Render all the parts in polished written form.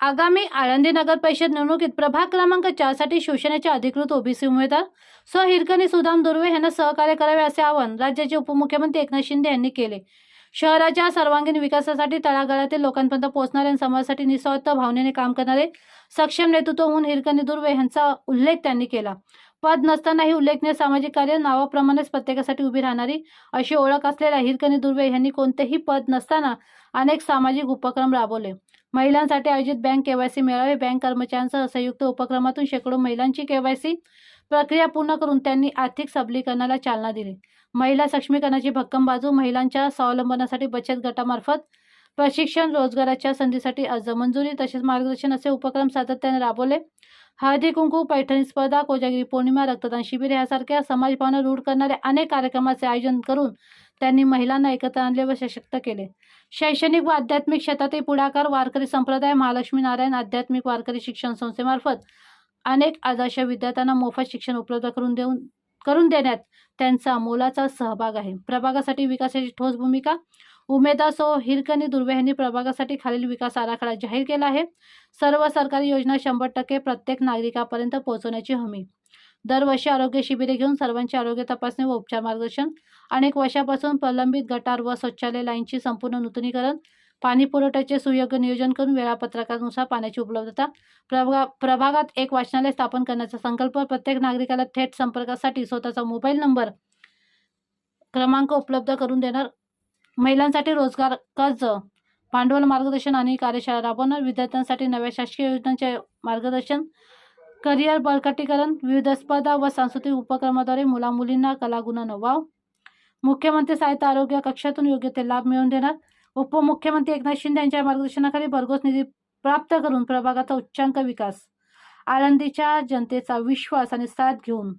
आगामी आळंदी नगर परिषद निवडणुकीत प्रभाग क्रमांक 4 साठी शिवसेनेचे अधिकृत ओबीसी उमेदवार हिरकणी सुदाम दुर्वे यांना सहकार्य करावे असे आवाहन राज्याचे उपमुख्यमंत्री एकनाथ शिंदे यांनी केले। शहराच्या सर्वांगीण विकासासाठी तळागाळातील लोकांपर्यंत पोहोचणारे आणि समाजासाठी निस्वार्थ भावनेने काम करणारे सक्षम नेतृत्व म्हणून हिरकणी दुर्वे यांचा उल्लेख त्यांनी केला। पद नसतानाही उल्लेखनीय सामाजिक कार्य नावाप्रमाणेच प्रत्येकासाठी उभी राहणारी अशी ओळख असलेल्या हिरकणी दुर्वे यांनी कोणतेही पद नसताना अनेक सामाजिक उपक्रम राबवले। महिलांसाठी आयोजित बँक केवायसी मेळावे, बँक कर्मचाऱ्यांसह संयुक्त उपक्रमातून शेकडो महिलांची केवायसी प्रक्रिया पूर्ण करून त्यांनी आर्थिक सबलीकरणाला चालना दिली। महिला सक्षमीकरणाची भक्कम बाजू, महिलांच्या स्वावलंबनासाठी बचत गटामार्फत प्रशिक्षण, रोजगाराच्या संधीसाठी अर्ज मंजुरी तसेच मार्गदर्शन असे उपक्रम सातत्याने राबवले। हळदी कुंकू, पैठणी स्पर्धा, कोजागिरी पौर्णिमा, रक्तदान शिबिर यासारख्या समाजभावना रूढ करणाऱ्या अनेक कार्यक्रमाचे आयोजन करून त्यांनी महिलांना एकत्र आणले व सशक्त केले। शैक्षणिक व आध्यात्मिक क्षेत्रातील पुढाकार, वारकरी संप्रदाय, महालक्ष्मी नारायण आध्यात्मिक वारकरी शिक्षण संस्थेमार्फत अनेक आदर्श विद्यार्थ्यांना मोफत शिक्षण उपलब्ध करून देण्यात त्यांचा मोलाचा सहभाग आहे। प्रभागासाठी विकासाची ठोस भूमिका, उमेदवार हिरकणी दुर्वे यांनी प्रभागासाठी खालील विकास आराखडा जाहीर केला आहे। सर्व सरकारी योजना 100% प्रत्येक नागरिकापर्यंत पोहोचवण्याची हमी। दरवर्षी आरोग्य शिबिरे घेऊन सर्वांची आरोग्य तपासणी व उपचार मार्गदर्शन। अनेक वर्षापासून प्रलंबित गटार व शौचालय लाईनची संपूर्ण नूतनीकरण। पाणी पुरवठ्याचे सुयोग्य नियोजन करून वेळापत्रकानुसार पाण्याची उपलब्धता। प्रभागात एक वाचनालय स्थापन करण्याचा संकल्प। प्रत्येक नागरिकाला थेट संपर्कासाठी स्वतःचा मोबाईल नंबर क्रमांक उपलब्ध करून देणार। महिलांसाठी रोजगार, कर्ज, भांडवल मार्गदर्शन आणि कार्यशाळा राबवणार। विद्यार्थ्यांसाठी नव्या शासकीय योजनांचे मार्गदर्शन, करिअर बळकटीकरण, विविध स्पर्धा व सांस्कृतिक उपक्रमाद्वारे मुला-मुलींना कलागुणांना वाव। मुख्यमंत्री सहायता आरोग्य कक्षातून योग्य ते लाभ मिळवून देणार। उपमुख्यमंत्री एकनाथ शिंदे यांच्या मार्गदर्शनाखाली भरघोस निधी प्राप्त करून प्रभागाचा उच्चांक विकास। आळंदीच्या जनतेचा विश्वास आणि साथ घेऊन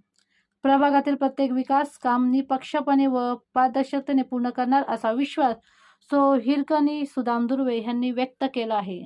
प्रभागातील प्रत्येक विकास काम निपक्षपणे व पारदर्शकतेने पूर्ण करणार असा विश्वास हिरकणी सुदाम दुर्वे यांनी व्यक्त केला आहे।